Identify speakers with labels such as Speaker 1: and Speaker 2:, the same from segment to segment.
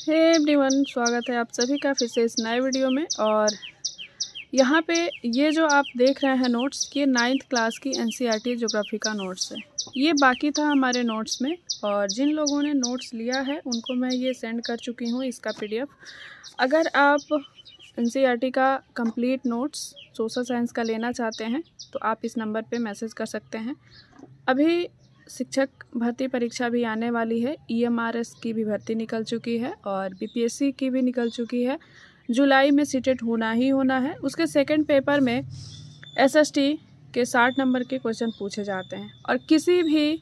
Speaker 1: Hey everyone, स्वागत है आप सभी का फिर से इस नए वीडियो में। और यहाँ पे ये जो आप देख रहे हैं नोट्स, ये 9th क्लास की एनसीईआरटी ज्योग्राफी का नोट्स है। ये बाकी था हमारे नोट्स में, और जिन लोगों ने नोट्स लिया है उनको मैं ये सेंड कर चुकी हूँ इसका पीडीएफ। अगर आप एनसीईआरटी का कंप्लीट नोट्स सोशल साइंस का लेना चाहते हैं तो आप इस नंबर पे मैसेज कर सकते हैं। अभी शिक्षक भर्ती परीक्षा भी आने वाली है। ईएमआरएस की भी भर्ती निकल चुकी है और बीपीएससी की भी निकल चुकी है। जुलाई में सीटेट होना ही होना है। उसके सेकंड पेपर में एसएसटी के 60 नंबर के क्वेश्चन पूछे जाते हैं। और किसी भी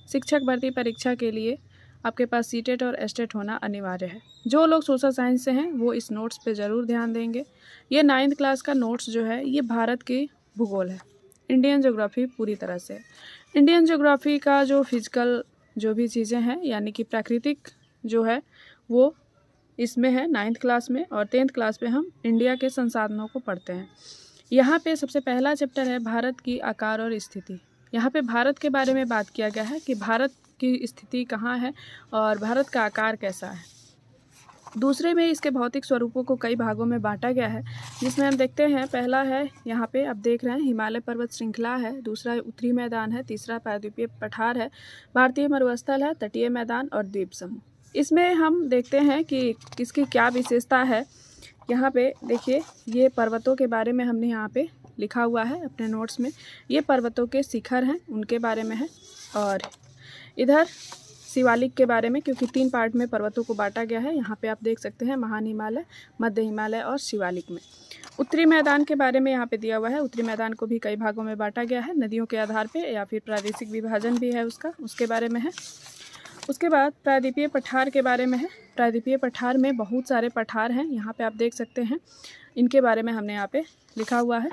Speaker 1: शिक्षक भर्ती परीक्षा के लिए आपके पास सीटेट और एस्टेट होना अनिवार्य है। जो लोग सोशल साइंस से हैं वो इस नोट्स पे ज़रूर ध्यान देंगे। ये 9th क्लास का नोट्स जो है ये भारत की भूगोल है, इंडियन ज्योग्राफी पूरी तरह से। इंडियन ज्योग्राफी का जो फिजिकल जो भी चीज़ें हैं यानी कि प्राकृतिक जो है वो इसमें है 9th क्लास में, और 10th क्लास में हम इंडिया के संसाधनों को पढ़ते हैं। यहाँ पे सबसे पहला चैप्टर है भारत की आकार और स्थिति। यहाँ पे भारत के बारे में बात किया गया है कि भारत की स्थिति कहाँ है और भारत का आकार कैसा है। दूसरे में इसके भौतिक स्वरूपों को कई भागों में बांटा गया है, जिसमें हम देखते हैं पहला है यहाँ पे आप देख रहे हैं हिमालय पर्वत श्रृंखला है, दूसरा उत्तरी मैदान है, तीसरा प्रायद्वीपीय पठार है, भारतीय मरुस्थल है, तटीय मैदान और द्वीप समूह। इसमें हम देखते हैं कि किसकी क्या विशेषता है। यहाँ पे देखिए ये पर्वतों के बारे में हमने यहाँ पे लिखा हुआ है अपने नोट्स में। ये पर्वतों के शिखर हैं उनके बारे में है, और इधर शिवालिक के बारे में, क्योंकि 3 पार्ट में पर्वतों को बांटा गया है। यहाँ पे आप देख सकते हैं महान हिमालय, मध्य हिमालय और शिवालिक में। उत्तरी मैदान के बारे में यहाँ पे दिया हुआ है। उत्तरी मैदान को भी कई भागों में बांटा गया है नदियों के आधार पे, या फिर प्रादेशिक विभाजन भी है उसका, उसके बारे में है। उसके बाद प्रायद्वीपीय पठार के बारे में है। प्रायद्वीपीय पठार में बहुत सारे पठार हैं, यहाँ पे आप देख सकते हैं। इनके बारे में हमने यहाँ पे लिखा हुआ है।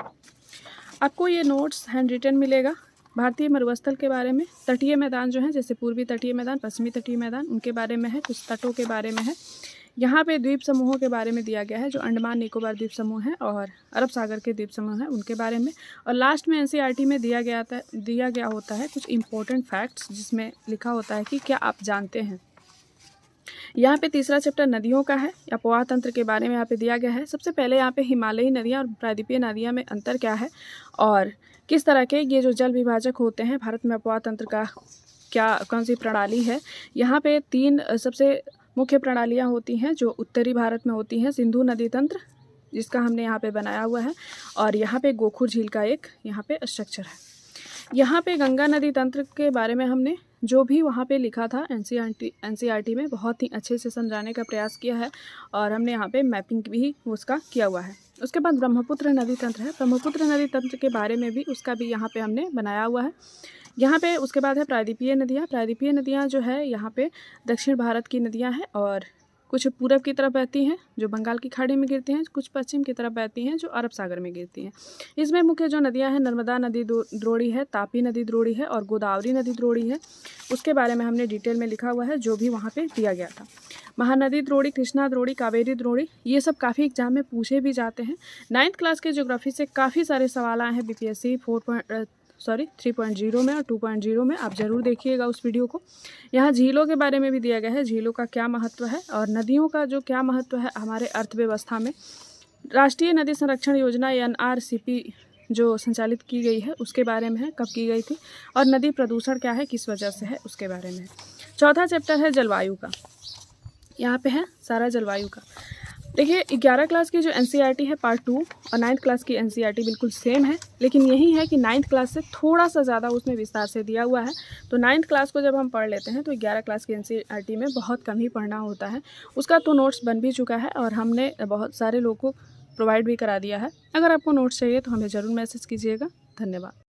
Speaker 1: आपको ये नोट्स हैंड रिटन मिलेगा। भारतीय मरुस्थल के बारे में, तटीय मैदान जो हैं जैसे पूर्वी तटीय मैदान, पश्चिमी तटीय मैदान, उनके बारे में है। कुछ तटों के बारे में है। यहाँ पे द्वीप समूहों के बारे में दिया गया है, जो अंडमान निकोबार द्वीप समूह है और अरब सागर के द्वीप समूह हैं उनके बारे में। और लास्ट में एनसीईआरटी में दिया गया होता है कुछ इंपॉर्टेंट फैक्ट्स, जिसमें लिखा होता है कि क्या आप जानते हैं। यहाँ पे तीसरा चैप्टर नदियों का है, या प्रवाह तंत्र के बारे में यहाँ पे दिया गया है। सबसे पहले यहाँ पे हिमालयी नदियाँ और प्रायद्वीपीय नदियाँ में अंतर क्या है, और किस तरह के ये जो जल विभाजक होते हैं भारत में प्रवाह तंत्र का क्या कौन सी प्रणाली है। यहाँ पे 3 सबसे मुख्य प्रणालियाँ होती हैं जो उत्तरी भारत में होती हैं। सिंधु नदी तंत्र, जिसका हमने यहाँ पे बनाया हुआ है, और यहाँ पे गोखुर झील का एक यहाँ पे स्ट्रक्चर है। यहाँ पे गंगा नदी तंत्र के बारे में हमने जो भी वहाँ पे लिखा था एनसीईआरटी में बहुत ही अच्छे से समझाने का प्रयास किया है, और हमने यहाँ पे मैपिंग भी उसका किया हुआ है। उसके बाद ब्रह्मपुत्र नदी तंत्र है। ब्रह्मपुत्र नदी तंत्र के बारे में भी उसका भी यहाँ पे हमने बनाया हुआ है। यहाँ पे उसके बाद है प्रायद्वीपीय नदियाँ। प्रायद्वीपीय नदियाँ जो है यहाँ पे दक्षिण भारत की नदियाँ हैं, और कुछ पूरब की तरफ बहती हैं जो बंगाल की खाड़ी में गिरती हैं, कुछ पश्चिम की तरफ बहती हैं जो अरब सागर में गिरती हैं। इसमें मुख्य जो नदियां हैं नर्मदा नदी द्रोणी है, तापी नदी द्रोणी है और गोदावरी नदी द्रोणी है। उसके बारे में हमने डिटेल में लिखा हुआ है जो भी वहाँ पे दिया गया था। महानदी द्रोणी, कृष्णा द्रोणी, कावेरी द्रोणी, ये सब काफ़ी एग्जाम में पूछे भी जाते हैं। 9th क्लास के ज्योग्राफी से काफ़ी सारे सवाल आए हैं बीपीएससी 3.0 में और 2.0 में। आप ज़रूर देखिएगा उस वीडियो को। यहाँ झीलों के बारे में भी दिया गया है, झीलों का क्या महत्व है और नदियों का जो क्या महत्व है हमारे अर्थव्यवस्था में। राष्ट्रीय नदी संरक्षण योजना NRCP जो संचालित की गई है उसके बारे में है, कब की गई थी, और नदी प्रदूषण क्या है, किस वजह से है, उसके बारे में है। चौथा चैप्टर है जलवायु का। यहाँ पे है सारा जलवायु का। देखिए 11 क्लास की जो एनसीईआरटी है पार्ट 2 और 9th क्लास की एनसीईआरटी बिल्कुल सेम है, लेकिन यही है कि 9th क्लास से थोड़ा सा ज़्यादा उसमें विस्तार से दिया हुआ है। तो 9th क्लास को जब हम पढ़ लेते हैं तो 11 क्लास की एनसीईआरटी में बहुत कम ही पढ़ना होता है। उसका तो नोट्स बन भी चुका है और हमने बहुत सारे लोगों को प्रोवाइड भी करा दिया है। अगर आपको नोट्स चाहिए तो हमें ज़रूर मैसेज कीजिएगा। धन्यवाद।